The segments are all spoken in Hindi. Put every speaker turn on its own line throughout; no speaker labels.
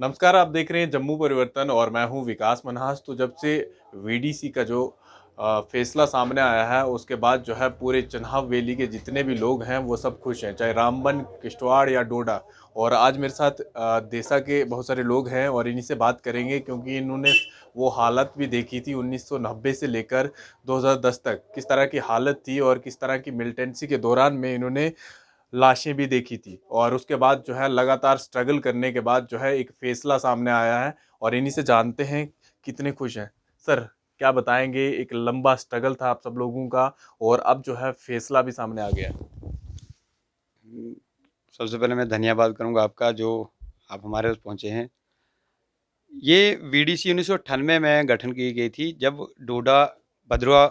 नमस्कार, आप देख रहे हैं जम्मू परिवर्तन और मैं हूं विकास मनहास। तो जब से वीडीसी का जो फैसला सामने आया है उसके बाद जो है पूरे चनाब वैली के जितने भी लोग हैं वो सब खुश हैं, चाहे रामबन, किश्तवाड़ या डोडा। और आज मेरे साथ देसा के बहुत सारे लोग हैं और इन्हीं से बात करेंगे क्योंकि इन्होंने वो हालत भी देखी थी 1990 से लेकर 2010 तक, किस तरह की हालत थी और किस तरह की मिलिटेंसी के दौरान में इन्होंने लाशें भी देखी थी। और उसके बाद जो है लगातार स्ट्रगल करने के बाद जो है एक फैसला सामने आया है और इन्हीं से जानते हैं कितने खुश हैं। सर, क्या बताएंगे? एक लंबा स्ट्रगल था आप सब लोगों का और अब जो है फैसला भी सामने आ गया है।
हम्म, सबसे पहले मैं धन्यवाद करूंगा आपका जो आप हमारे पास पहुंचे हैं। ये वीडीसी 1998 में गठन की गई थी जब डोडा, भद्रवा,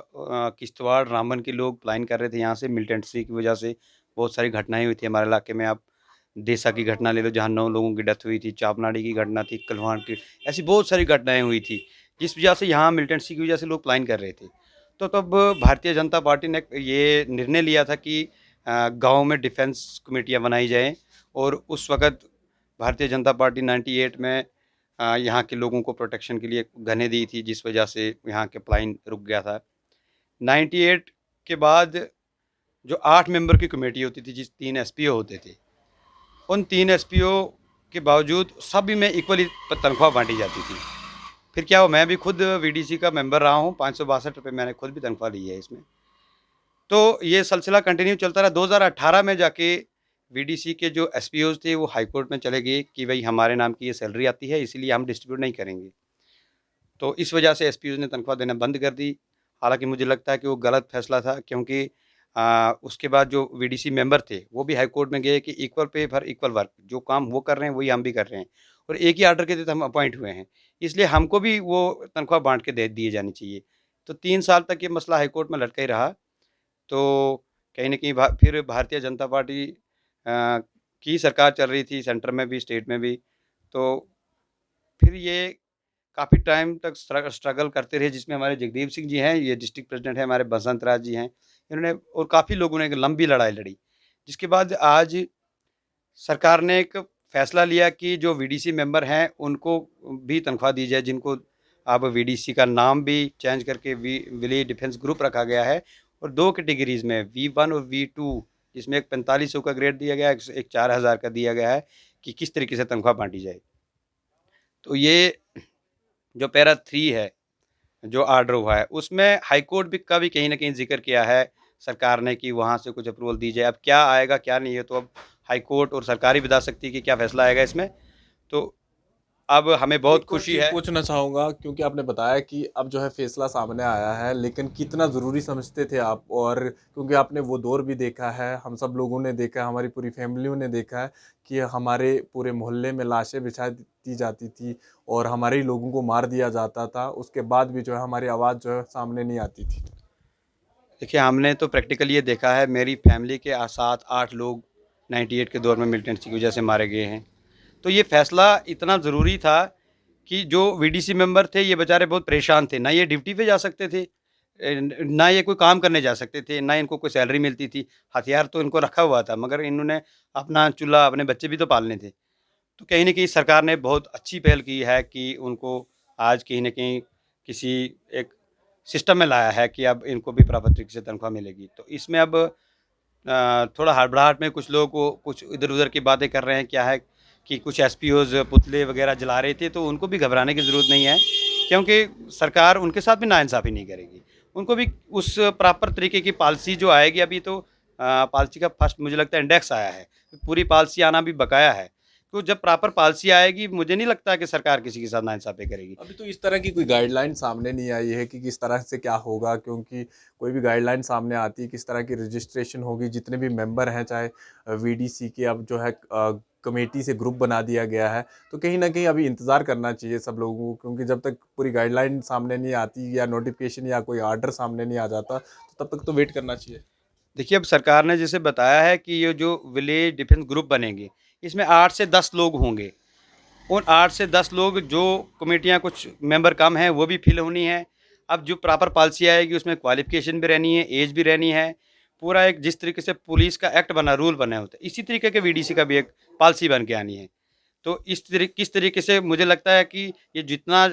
किश्तवाड़, रामबन के लोग पलायन कर रहे थे यहाँ से। मिलिटेंसी की वजह से बहुत सारी घटनाएं हुई थी हमारे इलाके में। आप देसा की घटना ले लो जहाँ 9 लोगों की डेथ हुई थी, चापनाड़ी की घटना थी, कलवान की, ऐसी बहुत सारी घटनाएं हुई थी जिस वजह से यहाँ मिलिटेंसी की वजह से लोग पलायन कर रहे थे। तो तब भारतीय जनता पार्टी ने ये निर्णय लिया था कि गाँव में डिफेंस कमेटियाँ बनाई जाएँ। और उस वक़्त भारतीय जनता पार्टी 98 में यहाँ के लोगों को प्रोटेक्शन के लिए गनें दी थी, जिस वजह से यहाँ के पलायन रुक गया था। 98 के बाद जो 8 मेंबर की कमेटी होती थी, जिस 3 एसपीओ होते थे, उन 3 एसपीओ के बावजूद सभी में इक्वली तनख्वाह बाँटी जाती थी। फिर क्या हुआ, मैं भी खुद वीडीसी का मेंबर रहा हूँ, 562 रुपये मैंने खुद भी तनख्वाह ली है इसमें। तो ये सिलसिला कंटिन्यू चलता रहा। 2018 में जाके वीडीसी के जो एसपीओज़ थे वो हाई कोर्ट में चले गए कि भई हमारे नाम की ये सैलरी आती है, इसीलिए हम डिस्ट्रीब्यूट नहीं करेंगे। तो इस वजह से एसपीओज़ ने तनख्वाह देना बंद कर दी। हालाँकि मुझे लगता है कि वो गलत फैसला था, क्योंकि उसके बाद जो वीडीसी मेंबर थे वो भी हाई कोर्ट में गए कि equal pay for equal work, जो काम वो कर रहे हैं वही हम भी कर रहे हैं और एक ही ऑर्डर के तहत हम अपॉइंट हुए हैं, इसलिए हमको भी वो तनख्वाह बाँट के दे दिए जानी चाहिए। तो 3 साल तक ये मसला हाई कोर्ट में लटका ही रहा। तो कहीं न कहीं फिर भारतीय जनता पार्टी की सरकार चल रही थी, सेंटर में भी, स्टेट में भी। तो फिर ये काफ़ी टाइम तक स्ट्रगल करते रहे, जिसमें हमारे जगदीप सिंह जी हैं, ये डिस्ट्रिक्ट प्रेज़िडेंट हैं, हमारे बसंत राज जी हैं। इन्होंने और काफ़ी लोगों ने एक लंबी लड़ाई लड़ी, जिसके बाद आज सरकार ने एक फ़ैसला लिया कि जो वीडीसी मेंबर हैं, उनको भी तनख्वाह दी जाए, जिनको अब वीडीसी का नाम भी चेंज करके विलेज डिफेंस ग्रुप रखा गया है। और 2 कैटेगरीज़ में V1 और V2, जिसमें एक 4500 का ग्रेड दिया गया है, एक 4000 का दिया गया है कि किस तरीके से तनख्वाह बाँटी जाए। तो ये जो पैरा 3 है, जो ऑर्डर हुआ है, उसमें हाई कोर्ट भी का भी कहीं न कहीं ज़िक्र किया है सरकार ने कि वहाँ से कुछ अप्रूवल दी जाए। अब क्या आएगा, क्या नहीं है, तो अब हाई कोर्ट और सरकार ही बता सकती है कि क्या फ़ैसला आएगा इसमें। तो अब हमें बहुत
एक और
खुशी
चीज़
है।
पूछना चाहूँगा क्योंकि आपने बताया कि अब जो है फैसला सामने आया है, लेकिन कितना ज़रूरी समझते थे आप? और क्योंकि आपने वो दौर भी देखा है, हम सब लोगों ने देखा है, हमारी पूरी फैमिलियों ने देखा है कि हमारे पूरे मोहल्ले में लाशें बिछा दी जाती थी और हमारे ही लोगों को मार दिया जाता था। उसके बाद भी जो है हमारी आवाज़ जो है सामने नहीं आती थी।
देखिए, हमने तो प्रैक्टिकली ये देखा है, मेरी फैमिली के 7-8 लोग 98 के दौर में मिलिटेंसी की वजह से मारे गए हैं। तो ये फ़ैसला इतना ज़रूरी था कि जो वीडीसी मेंबर थे, ये बेचारे बहुत परेशान थे। ना ये ड्यूटी पे जा सकते थे, ना ये कोई काम करने जा सकते थे, ना इनको कोई सैलरी मिलती थी। हथियार तो इनको रखा हुआ था, मगर इन्होंने अपना चूल्हा, अपने बच्चे भी तो पालने थे। तो कहीं न कहीं सरकार ने बहुत अच्छी पहल की है कि उनको आज कहीं न कहीं किसी एक सिस्टम में लाया है कि अब इनको भी बराबर तरीके से तनख्वाह मिलेगी। तो इसमें अब थोड़ा हड़बड़ाहट में कुछ लोगों को कुछ इधर-उधर की बातें कर रहे हैं। क्या है कि कुछ एसपीओज़ पुतले वगैरह जला रहे थे, तो उनको भी घबराने की ज़रूरत नहीं है, क्योंकि सरकार उनके साथ भी नाइंसाफ़ी नहीं करेगी। उनको भी उस प्रॉपर तरीके की पॉलिसी जो आएगी, अभी तो पॉलिसी का फर्स्ट मुझे लगता है इंडेक्स आया है। पूरी पॉलिसी आना भी बकाया है। तो जब प्रॉपर पॉलिसी आएगी, मुझे नहीं लगता कि सरकार किसी के साथ नाइंसाफ़ी करेगी।
अभी तो इस तरह की कोई गाइडलाइन सामने नहीं आई है कि किस तरह से क्या होगा, क्योंकि कोई भी गाइडलाइन सामने आती है किस तरह की रजिस्ट्रेशन होगी, जितने भी मेंबर हैं, चाहे वीडीसी के अब जो है कमेटी से ग्रुप बना दिया गया है। तो कहीं न कहीं अभी इंतज़ार करना चाहिए सब लोगों को, क्योंकि जब तक पूरी गाइडलाइन सामने नहीं आती या नोटिफ़िकेशन या कोई ऑर्डर सामने नहीं आ जाता, तो तब तक तो वेट करना चाहिए।
देखिए, अब सरकार ने जैसे बताया है कि ये जो विलेज डिफेंस ग्रुप बनेंगे, इसमें 8 से 10 लोग होंगे। उन 8 से 10 लोग, जो कमेटियाँ कुछ मेंबर कम हैं, वो भी फिल होनी है। अब जो प्रॉपर पॉलिसी आएगी, उसमें क्वालिफ़िकेशन भी रहनी है, ऐज भी रहनी है। पूरा एक जिस तरीके से पुलिस का एक्ट बना, रूल बने होते हैं, इसी तरीके के वीडीसी का भी एक पॉलिसी बन के आनी है। तो किस तरीके से मुझे लगता है कि ये जितना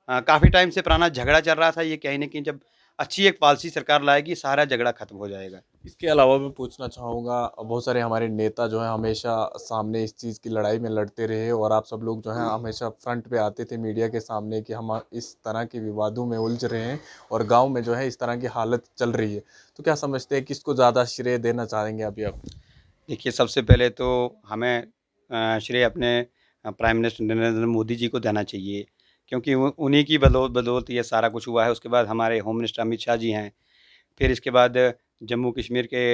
काफ़ी टाइम से पुराना झगड़ा चल रहा था, ये कहीं न कहीं जब अच्छी एक पॉलिसी सरकार लाएगी, सारा झगड़ा खत्म हो जाएगा।
इसके अलावा मैं पूछना चाहूँगा, बहुत सारे हमारे नेता जो हैं हमेशा सामने इस चीज़ की लड़ाई में लड़ते रहे और आप सब लोग जो हैं हमेशा फ्रंट पे आते थे मीडिया के सामने कि हम इस तरह के विवादों में उलझ रहे हैं और गाँव में जो है इस तरह की हालत चल रही है। तो क्या समझते हैं किसको ज़्यादा श्रेय देना चाहेंगे अभी आप?
देखिए, सबसे पहले तो हमें श्रेय अपने प्राइम मिनिस्टर नरेंद्र मोदी जी को देना चाहिए, क्योंकि वो उन्हीं की बदौलत ये सारा कुछ हुआ है। उसके बाद हमारे होम मिनिस्टर अमित शाह जी हैं, फिर इसके बाद जम्मू कश्मीर के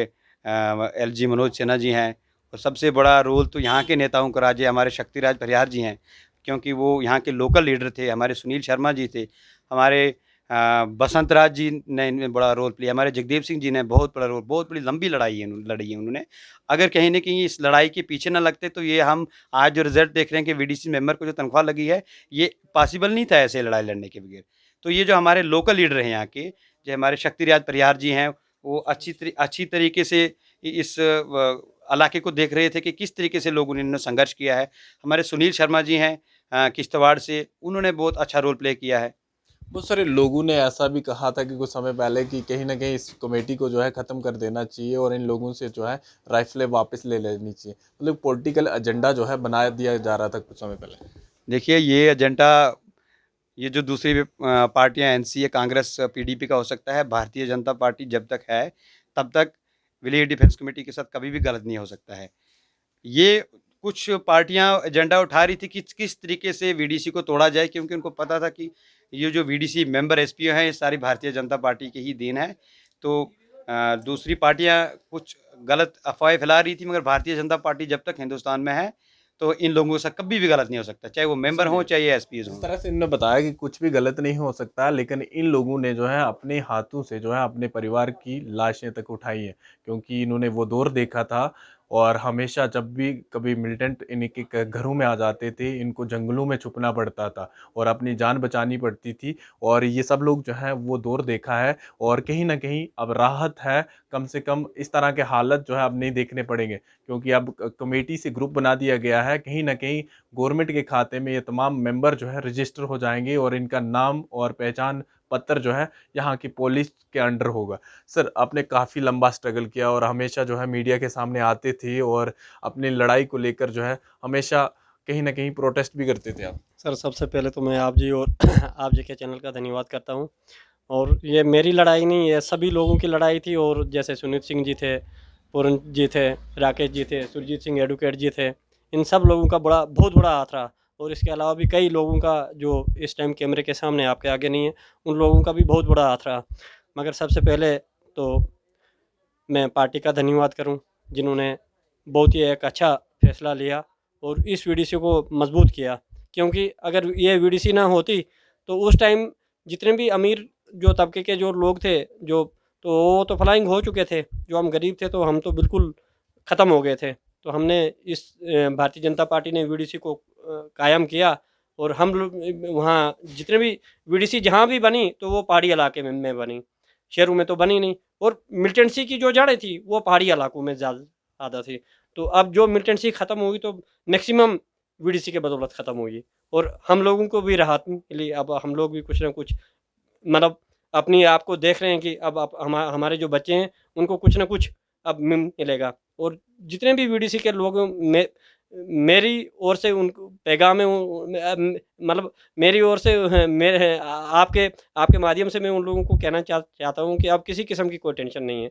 एलजी मनोज सिन्हा जी हैं, और सबसे बड़ा रोल तो यहाँ के नेताओं का राज है, हमारे शक्तिराज परिहार जी हैं, क्योंकि वो यहाँ के लोकल लीडर थे। हमारे सुनील शर्मा जी थे, हमारे बसंत राज जी ने इनमें बड़ा रोल प्ले, हमारे जगदीप सिंह जी ने बहुत बड़ा रोल, बहुत बड़ी लंबी लड़ी है उन्होंने। अगर कहीं न कहीं इस लड़ाई के पीछे ना लगते, तो ये हम आज जो रिज़ल्ट देख रहे हैं कि वीडीसी मेंबर को जो तनख्वाह लगी है, ये पॉसिबल नहीं था ऐसे लड़ाई लड़ने के बगैर। तो ये जो हमारे लोकल लीडर हैं यहाँ के, जो हमारे शक्तिराज परिहार जी हैं, वो अच्छी तरीके से इस इलाके को देख रहे थे कि किस तरीके से लोगों ने इन्होंने संघर्ष किया है। हमारे सुनील शर्मा जी हैं किश्तवाड़ से, उन्होंने बहुत अच्छा रोल प्ले किया है।
बहुत सारे लोगों ने ऐसा भी कहा था कि कुछ समय पहले कि कहीं न कहीं इस कमेटी को जो है ख़त्म कर देना चाहिए और इन लोगों से जो है राइफ़लें वापस ले लेनी चाहिए। मतलब पॉलिटिकल एजेंडा जो है बना दिया जा रहा था कुछ समय पहले।
देखिए, ये एजेंडा, ये जो दूसरी भी पार्टियाँ एनसीए, कांग्रेस, पीडीपी का हो सकता है, भारतीय जनता पार्टी जब तक है, तब तक विलेज डिफेंस कमेटी के साथ कभी भी गलत नहीं हो सकता है। ये कुछ पार्टियाँ एजेंडा उठा रही थी कि किस तरीके से वीडीसी को तोड़ा जाए, क्योंकि उनको पता था कि ये जो वीडीसी मेंबर एसपीओ हैं, ये सारी भारतीय जनता पार्टी की ही देन है। तो दूसरी पार्टियाँ कुछ गलत अफ़वाहें फैला रही थी, मगर भारतीय जनता पार्टी जब तक हिंदुस्तान में है, तो इन लोगों से कभी भी गलत नहीं हो सकता, चाहे वो मेंबर हों,
चलिए,
चाहे ये एसपीज़
जिस
हों।
तरह से इन्होंने बताया कि कुछ भी गलत नहीं हो सकता, लेकिन इन लोगों ने जो है अपने हाथों से जो है अपने परिवार की लाशें तक उठाई हैं, क्योंकि इन्होंने वो दौर देखा था और हमेशा जब भी कभी मिलिटेंट इनके घरों में आ जाते थे, इनको जंगलों में छुपना पड़ता था और अपनी जान बचानी पड़ती थी और ये सब लोग जो हैं वो दौर देखा है और कहीं न कहीं अब राहत है, कम से कम इस तरह के हालत जो है अब नहीं देखने पड़ेंगे, क्योंकि अब कमेटी से ग्रुप बना दिया गया है, कहीं न कहीं गवर्नमेंट के खाते में ये तमाम मेंबर जो है रजिस्टर हो जाएँगे और इनका नाम और पहचान पत्र जो है यहाँ की पुलिस के अंडर होगा। सर, आपने काफ़ी लंबा स्ट्रगल किया और हमेशा जो है मीडिया के सामने आते थे और अपनी लड़ाई को लेकर जो है हमेशा कहीं न कहीं प्रोटेस्ट भी करते थे आप।
सर, सबसे पहले तो मैं आप जी और आप जी के चैनल का धन्यवाद करता हूँ। और ये मेरी लड़ाई नहीं, ये सभी लोगों की लड़ाई थी। और जैसे सुनील सिंह जी थे, पूरन जी थे, राकेश जी थे, सुरजीत सिंह एडवोकेट जी थे, इन सब लोगों का बहुत बड़ा हाथ रहा। और इसके अलावा भी कई लोगों का जो इस टाइम कैमरे के सामने आपके आगे नहीं है, उन लोगों का भी बहुत बड़ा हाथ रहा। मगर सबसे पहले तो मैं पार्टी का धन्यवाद करूं, जिन्होंने बहुत ही एक अच्छा फैसला लिया और इस वीडीसी को मजबूत किया। क्योंकि अगर ये वीडीसी ना होती, तो उस टाइम जितने भी अमीर जो तबके के जो लोग थे, जो तो वो तो फ्लाइंग हो चुके थे। जो हम गरीब थे, तो हम तो बिल्कुल ख़त्म हो गए थे। तो हमने इस भारतीय जनता पार्टी ने वीडीसी को कायम किया। और हम लोग वहाँ जितने भी वीडीसी जहाँ भी बनी, तो वो पहाड़ी इलाके में बनी, शहरों में तो बनी नहीं। और मिलिटेंसी की जो जड़ें थी, वो पहाड़ी इलाकों में ज़्यादा थी। तो अब जो मिलिटेंसी ख़त्म होगी, तो मैक्सिमम वीडीसी के बदौलत ख़त्म होगी और हम लोगों को भी राहत मिली। अब हम लोग भी कुछ ना कुछ, मतलब अपनी आप को देख रहे हैं कि अब आप हमारे जो बच्चे हैं, उनको कुछ ना कुछ अब मिलेगा। और जितने भी वीडीसी के लोग में, मेरी ओर से उनको पैगाम है, मतलब मेरी ओर से मेरे आपके आपके माध्यम से मैं उन लोगों को कहना चाहता हूँ कि अब किसी किस्म की कोई टेंशन नहीं है।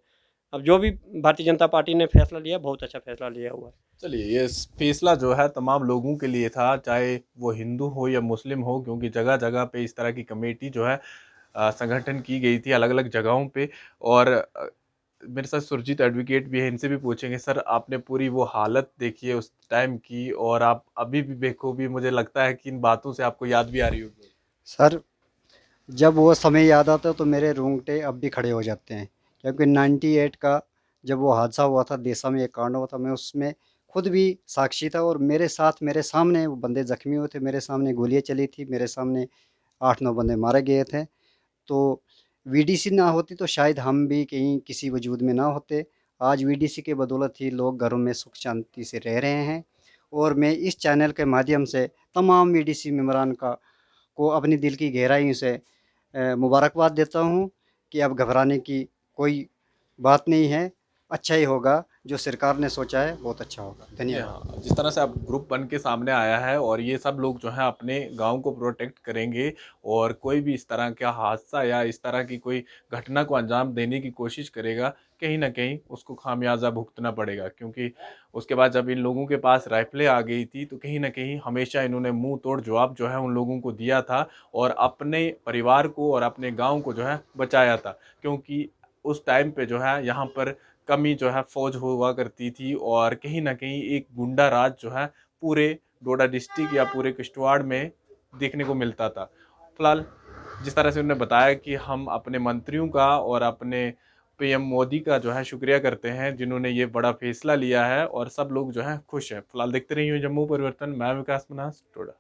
अब जो भी भारतीय जनता पार्टी ने फैसला लिया, बहुत अच्छा फैसला लिया हुआ है।
चलिए, ये फैसला जो है तमाम लोगों के लिए था, चाहे वो हिंदू हो या मुस्लिम हो, क्योंकि जगह-जगह पे इस तरह की कमेटी जो है संगठन की गई थी अलग-अलग जगहों पे और मेरे साथ सुरजीत एडवोकेट भी है, इनसे भी पूछेंगे। सर, आपने पूरी वो हालत देखी है उस टाइम की और आप अभी भी बेखूबी मुझे लगता है कि इन बातों से आपको याद भी आ रही होगी।
सर, जब वो समय याद आता है तो मेरे रोंगटे अब भी खड़े हो जाते हैं, क्योंकि 98 का जब वो हादसा हुआ था, देसा में एक कांड हुआ था, मैं उसमें खुद भी साक्षी था और मेरे साथ मेरे सामने वो बंदे ज़ख्मी हुए थे, मेरे सामने गोलियाँ चली थी, मेरे सामने 8-9 बंदे मारे गए थे। तो वीडीसी ना होती तो शायद हम भी कहीं किसी वजूद में ना होते। आज वीडीसी के बदौलत ही लोग घरों में सुख शांति से रह रहे हैं और मैं इस चैनल के माध्यम से तमाम वीडीसी मेंबरान को अपनी दिल की गहराइयों से मुबारकबाद देता हूँ कि अब घबराने की कोई बात नहीं है। अच्छा ही होगा, जो सरकार ने सोचा है बहुत अच्छा होगा।
जी
धन्यवाद।
हाँ, जिस तरह से अब ग्रुप बन के सामने आया है और ये सब लोग जो है अपने गांव को प्रोटेक्ट करेंगे और कोई भी इस तरह का हादसा या इस तरह की कोई घटना को अंजाम देने की कोशिश करेगा, कहीं ना कहीं उसको खामियाजा भुगतना पड़ेगा। क्योंकि उसके बाद जब इन लोगों के पास राइफलें आ गई थी तो कहीं ना कहीं हमेशा इन्होंने मुंह तोड़ जवाब जो है उन लोगों को दिया था और अपने परिवार को और अपने गाँव को जो है बचाया था। क्योंकि उस टाइम पे जो है यहाँ पर कमी जो है फौज हुआ करती थी और कहीं ना कहीं एक गुंडा राज जो है पूरे डोडा डिस्ट्रिक्ट या पूरे किश्तवाड़ में देखने को मिलता था। फिलहाल जिस तरह से उन्होंने बताया कि हम अपने मंत्रियों का और अपने पीएम मोदी का जो है शुक्रिया करते हैं जिन्होंने ये बड़ा फैसला लिया है और सब लोग जो है खुश हैं। फिलहाल देखते रहिए जम्मू परिवर्तन। मैं विकास मन्हास, डोडा।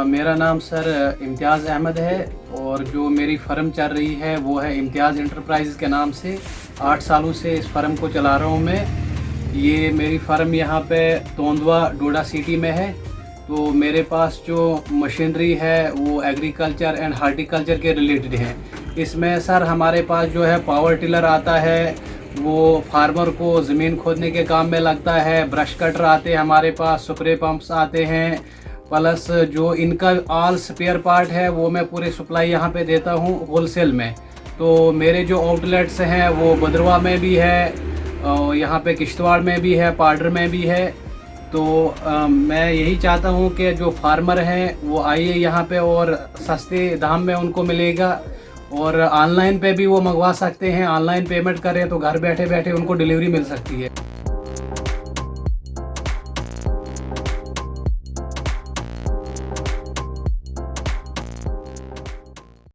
मेरा नाम सर इम्तियाज़ अहमद है और जो मेरी फ़र्म चल रही है वो है इम्तियाज़ इंटरप्राइज़ के नाम से। 8 सालों से इस फ़र्म को चला रहा हूँ मैं। ये मेरी फ़र्म यहाँ पे तोंदवा डोडा सिटी में है। तो मेरे पास जो मशीनरी है वो एग्रीकल्चर एंड हार्टिकल्चर के रिलेटेड है। इसमें सर हमारे पास जो है पावर टिलर आता है, वो फार्मर को ज़मीन खोदने के काम में लगता है। ब्रश कटर आते हैं हमारे पास, स्प्रे पंप्स आते हैं, प्लस जो इनका ऑल स्पेयर पार्ट है वो मैं पूरे सप्लाई यहाँ पे देता हूँ होलसेल में। तो मेरे जो आउटलेट्स हैं वो भद्रवा में भी है और यहाँ पे किश्तवाड़ में भी है, पाडर में भी है। तो मैं यही चाहता हूँ कि जो फार्मर हैं वो आइए यहाँ पे और सस्ते दाम में उनको मिलेगा और ऑनलाइन पे भी वो मंगवा सकते हैं। ऑनलाइन पेमेंट करें तो घर बैठे बैठे उनको डिलीवरी मिल सकती है।